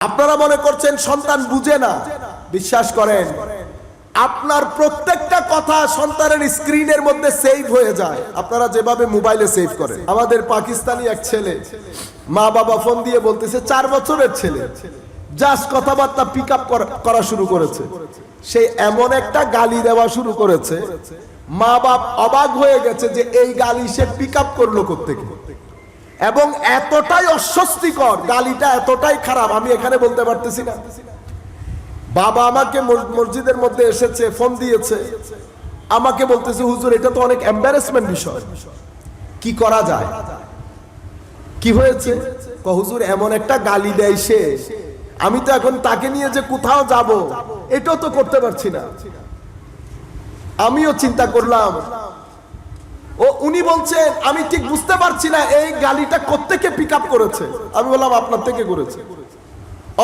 আপনারা মনে করছেন সন্তান বুঝে না, বিশ্বাস করেন আপনার প্রত্যেকটা কথা সন্তানের স্ক্রিনের মধ্যে সেভ হয়ে যায়। আপনারা যেভাবে মোবাইলে সেভ করেন। আমাদের পাকিস্তানি এক ছেলে, মা বাবা ফোন দিয়ে বলতেছে 4 বছরের ছেলে, জাস্ট কথাবার্তা পিক আপ করা শুরু করেছে। সে এমন একটা গালি দেওয়া শুরু করেছে, মা বাপ অবাক হয়ে গেছে যে এই গালি সে পিক আপ করলো কোত্থেকে, এবং এতটাই অস্বস্তিকর, গালিটা এতটাই খারাপ আমি এখানে বলতে পারতেছি না। বাবা আমাকে মসজিদের মধ্যে এসেছে, ফোন দিয়েছে, আমাকে বলতেছে হুজুর এটা তো অনেক এম্বারেসমেন্ট বিষয়, কি করা যায়? কি হয়েছে? হুজুর এমন একটা গালি দেয় সে, আমি তো এখন তাকে নিয়ে যে কোথাও যাব এটাও তো করতে পারছি না। আমিও চিন্তা করলাম, ও উনি বলছেন আমি ঠিক বুঝতে পারছি না এই গালিটা কোত্থেকে পিক আপ করেছে। আমি বললাম আপনার থেকে করেছে,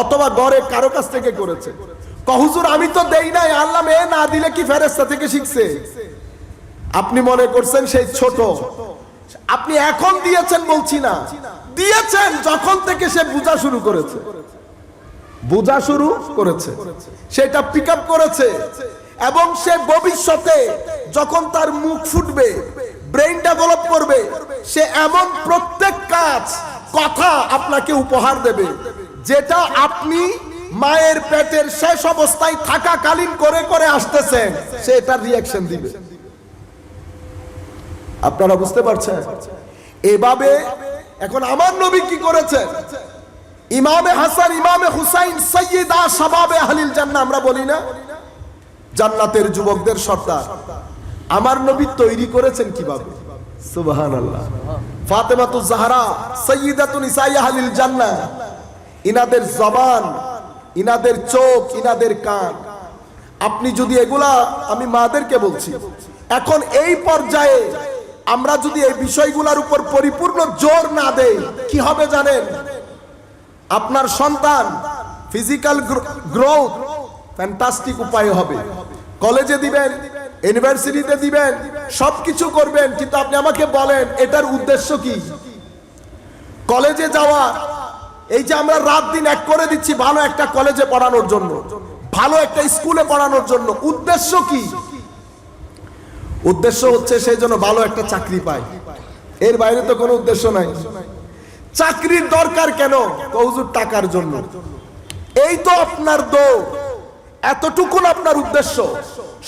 অথবা ঘরে কারো কাছ থেকে করেছে। হুজুর আমি তো দেই নাই, আল্লাহ মেয়ে না দিলে কি ফেরেশতা থেকে শিখছে? আপনি মনে করছেন সেই ছোট, আপনি এখন দিয়েছেন বলছি না, দিয়েছেন যখন থেকে সে বোঝা শুরু করেছে, বোঝা শুরু করেছে, সেটা পিক আপ করেছে। এবং সে ভবিষ্যতে যখন তার মুখ ফুটবে, ব্রেইন ডেভেলপ করবে, সে এমন প্রত্যেক কাজ কথা আপনাকে উপহার দেবে যেটা আপনি মায়ের পেটের শেষ অবস্থায় থাকাকালীন করে করে আসতেছেন, সে এটার রিঅ্যাকশন দিবে। আপনারা বুঝতে পারছেন? এভাবে এখন আমার নবী কি করেছেন? ইমামে হাসান, ইমামে হুসাইন, সাইয়্যিদা শাবাবে আহলিল জান্নাহ আমরা বলি না, জান্নাতের যুবকদের সর্দার। আমার নবী তৈরি করেছেন কিভাবে? সুবহানাল্লাহ। ফাতেমাতুজ জাহরা, সাইয়্যিদাতু নিসাই আহলিল জান্নাহ, ইনাদের জবান, ইনাদের চোখ, ইনাদের কান, আপনি যদি এগুলা, আমি মাদেরকে বলছি, এখন এই পর্যায়ে আমরা যদি এই বিষয়গুলোর উপর পরিপূর্ণ জোর না দেই, কি হবে জানেন? আপনার সন্তান ফিজিক্যাল গ্রোথ ফ্যান্টাস্টিক উপায় হবে, কলেজে দিবেন, ইউনিভার্সিটিতে দিবেন, সবকিছু করবেন, কিন্তু আপনি আমাকে বলেন এটার উদ্দেশ্য কি? কলেজে যাওয়া, এই যে আমরা রাত দিন এক করে দিচ্ছি ভালো একটা কলেজে পড়ানোর জন্য, ভালো একটা স্কুলে পড়ানোর জন্য, উদ্দেশ্য কি? উদ্দেশ্য হচ্ছে সেই জন্য ভালো একটা চাকরি পায়, এর বাইরে তো কোনো উদ্দেশ্য নাই। চাকরির দরকার কেন? হুজুর টাকার জন্য। এই তো আপনার দৌড়, এতটুকুন আপনার উদ্দেশ্য,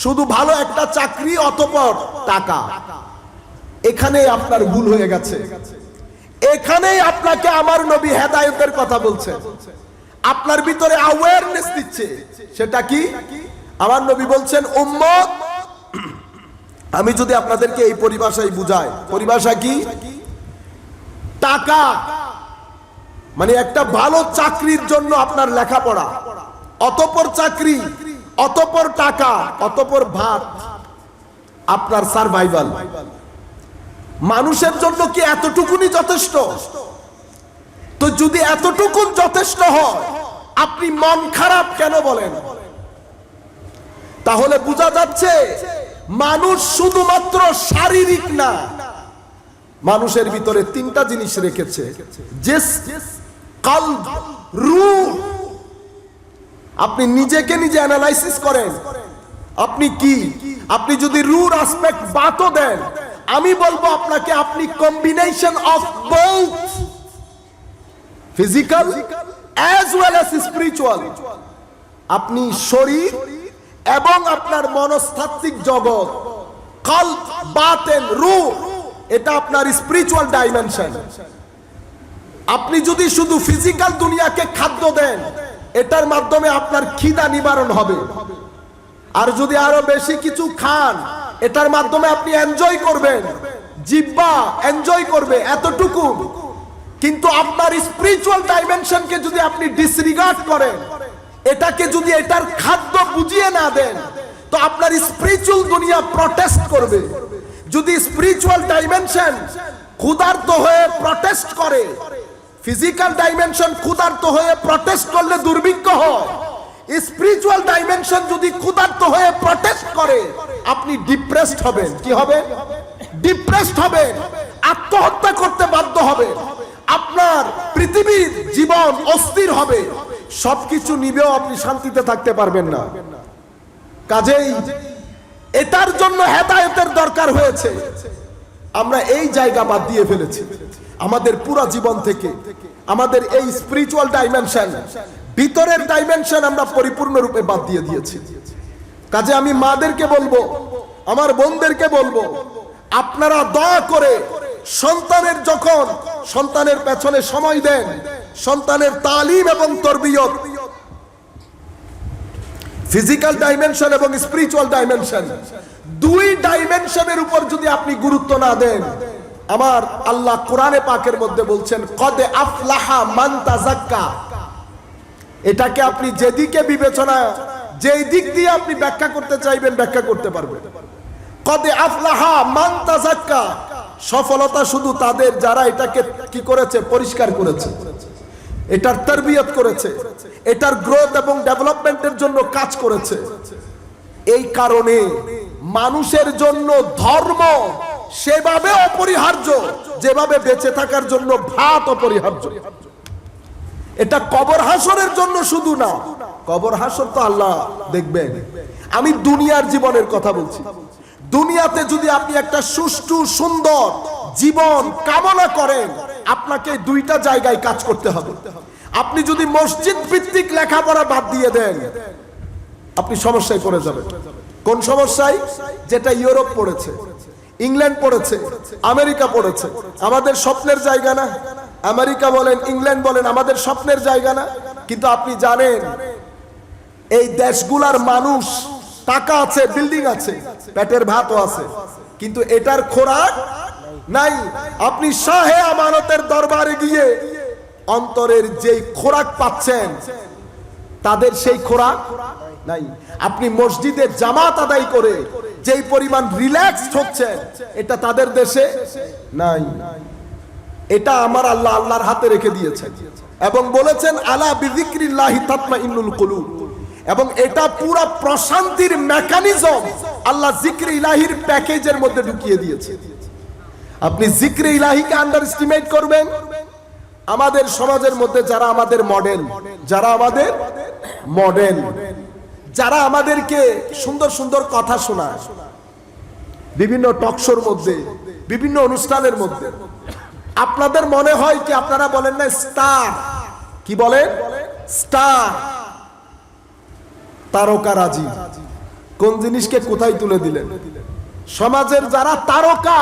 শুধু ভালো একটা চাকরি অতঃপর টাকা। এখানে আপনার ভুল হয়ে গেছে। এখানেই আপনাকে আমার নবী হেদায়েতের কথা বলছে, আপনার ভিতরে অ্যাওয়ারনেস দিচ্ছে। সেটা কি? আমার নবী বলছেন উম্মত, আমি যদি আপনাদেরকে এই পরিভাষায় বুঝাই, পরিভাষা কি? টাকা মানে একটা ভালো চাকরির জন্য আপনার লেখাপড়া, অতঃপর চাকরি, অতঃপর টাকা, অতঃপর ভাত, আপনার সারভাইভাল। মানুষের জন্য কি এতটুকুনি যথেষ্ট? তো যদি এতটুকুন যথেষ্ট হয়, আপনি মন খারাপ কেন বলেন? তাহলে বোঝা যাচ্ছে মানুষ শুধুমাত্র শারীরিক না, মানুষের ভিতরে 3টা জিনিস রেখেছে, জিসম, কলব, রূহ। আপনি নিজেকে নিজে অ্যানালাইসিস করেন, আপনি কি? আপনি যদি রূহর অ্যাসপেক্ট বাতও দেন, আমি বলবো আপনাকে আপনি combination of both physical as well as spiritual. আপনি শরীর এবং আপনার মনস্তাত্ত্বিক জগৎ, কলব, বাতেন, রূহ, এটা আপনার স্পিরিচুয়াল ডাইমেনশন। আপনি যদি শুধু ফিজিক্যাল দুনিয়াকে খাদ্য দেন, এটার মাধ্যমে আপনার খিদা নিবারণ হবে। আর যদি আরো বেশি কিছু খান, এটার মাধ্যমে আপনি এনজয় করবেন, জিহ্বা এনজয় করবে, এতটুকু। কিন্তু আপনার স্পিরিচুয়াল ডাইমেনশনকে যদি আপনি ডিসরিগার্ড করেন, এটাকে যদি এটার খাদ্য বুঝিয়ে না দেন, তো আপনার স্পিরিচুয়াল দুনিয়া প্রটেস্ট করবে। যদি স্পিরিচুয়াল ডাইমেনশন ক্ষুধার্ত হয়ে প্রটেস্ট করে, ফিজিক্যাল ডাইমেনশন ক্ষুধার্ত হয়ে প্রটেস্ট করলে দুর্ভিক্ষ হয়। স্পিরিচুয়াল ডাইমেনশন যদি ক্ষুধার্ত হয়ে প্রটেস্ট করে, আপনি ডিপ্রেসড হবেন। কি হবে? ডিপ্রেসড হবেন, আত্মহত্যা করতে বাধ্য হবে, আপনার পৃথিবীর জীবন অস্থির হবে। সবকিছু নিবেও আপনি শান্তিতে থাকতে পারবেন না। কাজেই এটার জন্য হেদায়েতের দরকার হয়েছে। আমরা এই জায়গা বাদ দিয়ে ফেলেছি আমাদের পুরো জীবন থেকে। আমাদের এই স্পিরিচুয়াল ডাইমেনশন, ভিতরের ডাইমেনশন আমরা পরিপূর্ণরূপে বাদ দিয়ে দিয়েছি। কাজে আমি মাদেরকে বলবো, আমার বোনদেরকে বলবো, আপনারা দয়া করে সন্তানের যখন সন্তানের পেছনে সময় দেন, সন্তানের তালিম এবং তরবিয়ত, ফিজিক্যাল ডাইমেনশন এবং স্পিরিচুয়াল ডাইমেনশন, দুই ডাইমেনশনের উপর যদি আপনি গুরুত্ব না দেন, আমার আল্লাহ কোরআনে পাকের মধ্যে বলছেন কদ আফলাহা মান তাযাক্কা। এটাকে আপনি যেদিকে বিবেচনা, যেই দিক দিয়ে আপনি ব্যাখ্যা করতে চাইবেন ব্যাখ্যা করতে পারবেন। কদ আফলাহা মান তাযাক্কা, সফলতা শুধু তাদের যারা এটাকে কি করেছে, পরিষ্কার করেছে, এটার তারবিয়ত করেছে, এটার গ্রোথ এবং ডেভেলপমেন্টের জন্য কাজ করেছে। এই কারণে মানুষের জন্য ধর্ম সেভাবে অপরিহার্য যেভাবে বেঁচে থাকার জন্য ভাত অপরিহার্য। এটা কবর হাসরের জন্য শুধু না, কবর হাসর তো আল্লাহ দেখবেন। আমি দুনিয়ার জীবনের কথা বলছি। দুনিয়াতে যদি আপনি একটা সুষ্ঠু সুন্দর জীবন কামনা করেন, আপনাকে দুইটা জায়গায় কাজ করতে হবে। আপনি যদি মসজিদ ভিত্তিক লেখাপড়া বাদ দিয়ে দেন, আপনি সমস্যায় পড়ে যাবেন। কোন সমস্যায়? যেটা ইউরোপ পড়েছে, ইংল্যান্ড পড়েছে, আমেরিকা পড়েছে। আমাদের স্বপ্নের জায়গা না? আমেরিকা বলেন, ইংল্যান্ড বলেন, আমাদের স্বপ্নের জায়গা না? কিন্তু আপনি জানেন এই দেশগুলার মানুষ টাকা আছে, বিল্ডিং আছে, পেটের ভাতও আছে, কিন্তু এটার খোরাক নাই। আপনি শাহে আমানতের দরবারে গিয়ে অন্তরের যেই খোরাক পাচ্ছেন, তাদের সেই খোরাক নাই। আপনি মসজিদে জামাত আদায় করে যেই পরিমাণ রিল্যাক্সড হচ্ছেন, এটা তাদের দেশে নাই। এটা আমার আল্লাহ আল্লাহর হাতে রেখে দিয়েছেন এবং বলেছেন আলা বিযিকরিল্লাহি তাতমাইন্নুল কুলুব। এবং এটা পুরো প্রশান্তির মেকানিজম আল্লাহ জিক্রে ইলাহির প্যাকেজের মধ্যে ঢুকিয়ে দিয়েছে। আপনি জিক্রে ইলাহিকে আন্ডারএস্টিমেট করবেন। আমাদের সমাজের মধ্যে যারা আমাদের মডেল, যারা আমাদেরকে সুন্দর সুন্দর কথা শোনায় বিভিন্ন টকশোর মধ্যে, বিভিন্ন অনুষ্ঠানের মধ্যে, আপনাদের মনে হয় কি আপনারা বলেন না স্টার? কি বলেন? স্টার, তারকারাজি। কোন জিনিসকে কোথায় তুলে দিলেন? সমাজের যারা তারকা,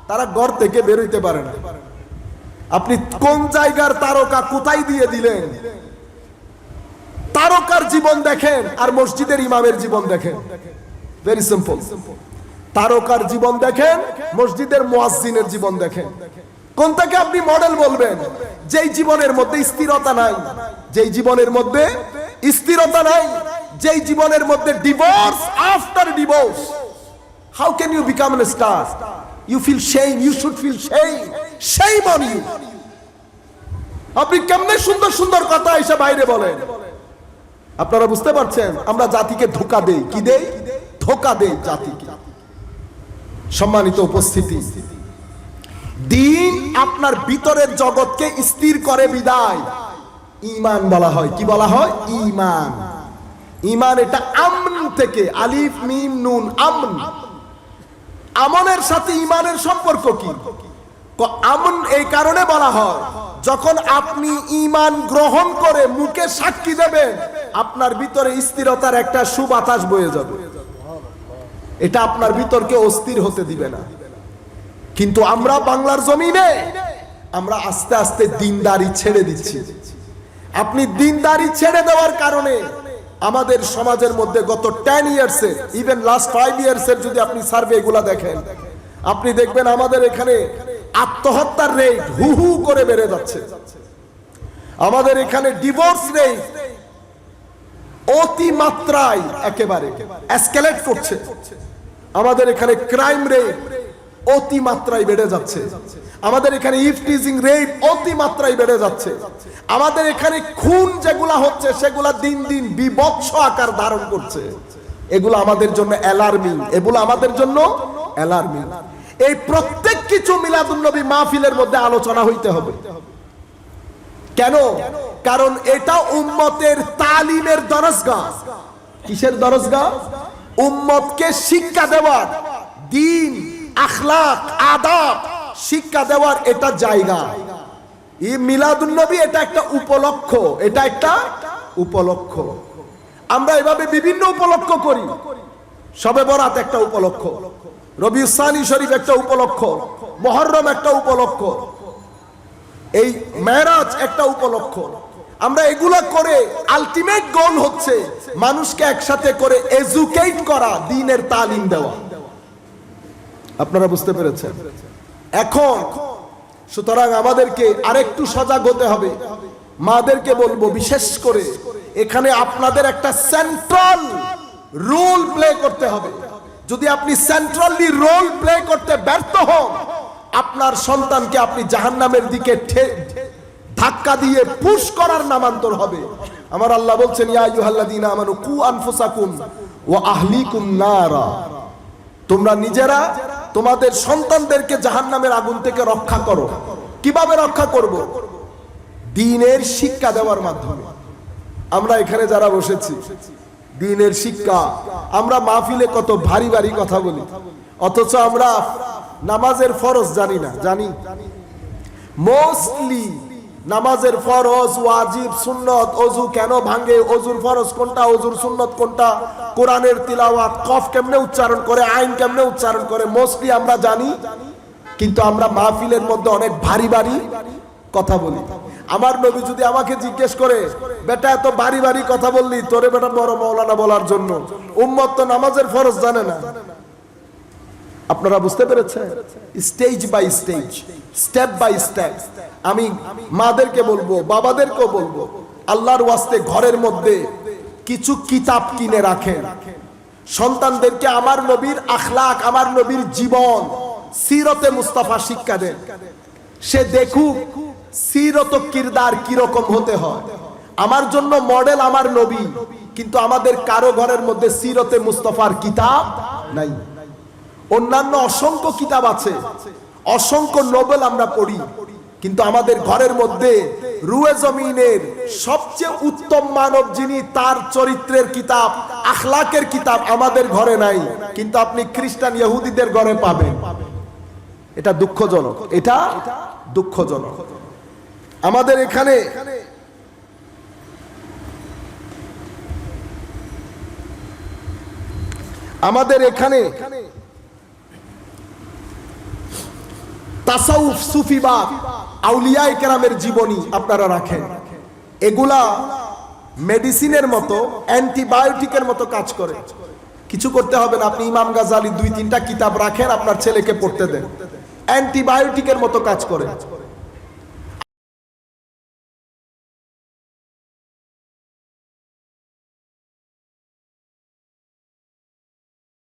তারা ঘর থেকে বের হইতে পারে না। আপনি কোন জায়গার তারকা কোথায় দিয়ে দিলেন? তারকার জীবন দেখেন আর মসজিদের ইমামের জীবন দেখেন, ভেরি সিম্পল। তারকার জীবন দেখেন, মসজিদের মুয়াজ্জিনের জীবন দেখেন। কোনটাকে আপনি মডেল বলবেন? যেই জীবনের মধ্যে স্থিরতা নাই, যেই জীবনের মধ্যে স্থিরতা নাই, যেই জীবনের মধ্যে divorce after divorce. How can you become a star? You feel shame, you should feel shame, shame on you. আপনি কেমনে সুন্দর সুন্দর কথা এসে বাইরে বলেন? আপনারা বুঝতে পারছেন? আমরা জাতিকে ধোঁকা দেই। কি দেই? ধোঁকা দেই জাতিকে। সম্মানিত উপস্থিতি, দিন আপনার ভিতরের জগৎকে স্থির করে বিদায় ঈমান বলা হয়। কি বলা হয়? ঈমান। ঈমান এটা আমন থেকে, আলিফ মিম নুন, আমন। আমনের সাথে ঈমানের সম্পর্ক কি? আমন এই কারণে বলা হয়, যখন আপনি ঈমান গ্রহণ করে মুখে সাক্ষী দেবেন, আপনার ভিতরে স্থিরতার একটা সুবাতাস বয়ে যাবে। এটা আপনার ভিতরকে অস্থির হতে দিবে না। কিন্তু আমরা বাংলার জমিনে আমরা আস্তে আস্তে দিনদারি ছেড়ে দিচ্ছি। আপনি দিনদারি ছেড়ে দেওয়ার কারণে আমাদের সমাজের মধ্যে গত 10 ইয়ার্সে, ইভেন লাস্ট 5 ইয়ার্সের যদি আপনি সার্ভে গুলা দেখেন, আপনি দেখবেন আমাদের এখানে আত্মহত্যার রেট হু হু করে বেড়ে যাচ্ছে। আমাদের এখানে ডিভোর্স রেট অতিমাত্রায় একেবারে এসকেলেট করছে। আমাদের এখানে ক্রাইম রেট অতিমাত্রায় বেড়ে যাচ্ছে। আমাদের এখানে ইফটিজিং রেট অতিমাত্রায় বেড়ে যাচ্ছে। আমাদের এখানে খুন যেগুলা হচ্ছে সেগুলা দিন দিন বিভৎস আকার ধারণ করছে। এগুলো আমাদের জন্য অ্যালার্মিং, এগুলো আমাদের জন্য অ্যালার্মিং। এই প্রত্যেক কিছু মিলাদুন নবী মাহফিলের মধ্যে আলোচনা হইতে হবে। কেন? কারণ এটা উম্মতের তালিমের দরজগাহ। কিসের দরজগাহ? উম্মতকে শিক্ষা দেওয়ার, দ্বীন, আখলাক, আদাব শিক্ষা দেওয়ার এটা জায়গা। এই মিলাদুন নবী এটা একটা উপলক্ষ, এটা একটা উপলক্ষ। আমরা এভাবে বিভিন্ন উপলক্ষ করি। শবে বরাত একটা উপলক্ষ, রবিউস সানি শরীফ একটা উপলক্ষ, মুহররম একটা উপলক্ষ, এই মেরাজ একটা উপলক্ষ। আমরা এগুলা করে আলটিমেট গোল হচ্ছে মানুষকে একসাথে করে এডুকেট করা, দ্বীনের তালিম দেওয়া। আপনারা বুঝতে পেরেছেন? এখন সুতরাং আমাদেরকে আরেকটু সজাগ হতে হবে। মাদেরকে বলবো, বিশেষ করে এখানে আপনাদের একটা সেন্ট্রাল রোল প্লে করতে হবে। যদি আপনি সেন্ট্রালি রোল প্লে করতে ব্যর্থ হন, আপনার সন্তানকে আপনি জাহান্নামের দিকে ধাক্কা দিয়ে পুশ করার নামান্তর হবে। আমার আল্লাহ বলছেন, ইয়া আইয়ুহাল্লাযীনা আমানু কু আনফুসাকুম ওয়া আহলিকুম নারা, তোমরা নিজেরা তোমাদের সন্তানদেরকে জাহান্নামের আগুন থেকে রক্ষা করো। কিভাবে রক্ষা করব? দ্বীনের শিক্ষা দেওয়ার মাধ্যমে। আমরা এখানে যারা বসেছি, দ্বীনের শিক্ষা, আমরা মাহফিলে কত ভারী ভারী কথা বলি, অথচ আমরা নামাজের ফরজ জানি না। জানি মোস্টলি নামাজের ফরজ, ওয়াজিব, সুন্নত, ওযু কেন ভাঙে, ওযুর ফরজ কোনটা, ওযুর সুন্নত কোনটা, কোরআনের তিলাওয়াত, কফ কেমনে উচ্চারণ করে, আইন কেমনে উচ্চারণ করে, মোস্টলি আমরা জানি। কিন্তু আমরা মাহফিলের মধ্যে অনেক ভারী ভারী কথা বলি। আমার নবী যদি আমাকে জিজ্ঞেস করে, বেটা এত ভারী ভারী কথা বললি, তোরে বেটা বড় মাওলানা বলার জন্য, উম্মত তো নামাজের ফরজ জানে না। আপনারা বুঝতে পেরেছেন? Stage by stage, step by step. আমি মাদেরকে বলবো, বাবাদেরকেও বলবো, আল্লাহর ওয়াস্তে ঘরের মধ্যে কিছু কিতাব কিনে রাখেন। সন্তানদেরকে আমার নবীর আখলাক, আমার নবীর জীবন, সিরতে মুস্তাফা শিক্ষা দেন। সে দেখুক সিরত কিরদার কিরকম হতে হয়। আমার জন্য মডেল আমার নবী, কিন্তু আমাদের কারো ঘরের মধ্যে সিরতে মুস্তাফার কিতাব নাই। অন্যান্য অসংখ্য কিতাব আছে, অসংখ্য নোবেল আমরা পড়ি, কিন্তু আমাদের ঘরের মধ্যে রুয়ে জমিনের সবচেয়ে উত্তম মানব যিনি, তার চরিত্রের কিতাব, আখলাকের কিতাব আমাদের ঘরে নাই। কিন্তু আপনি খ্রিস্টান ইহুদিদের ঘরে পাবেন। এটা দুঃখজনক, এটা দুঃখজনক। আমাদের এখানে তাসাউফ, সুফিবাদ, আউলিয়ায়ে কেরামের জীবনী আপনারা রাখেন। এগুলা মেডিসিনের মতো, অ্যান্টিবায়োটিকের মতো কাজ করে। কিছু করতে হবে না, আপনি ইমাম গাজালি 2-3টা কিতাব রাখেন, আপনার ছেলেকে পড়তে দেন, অ্যান্টিবায়োটিকের মতো কাজ করে।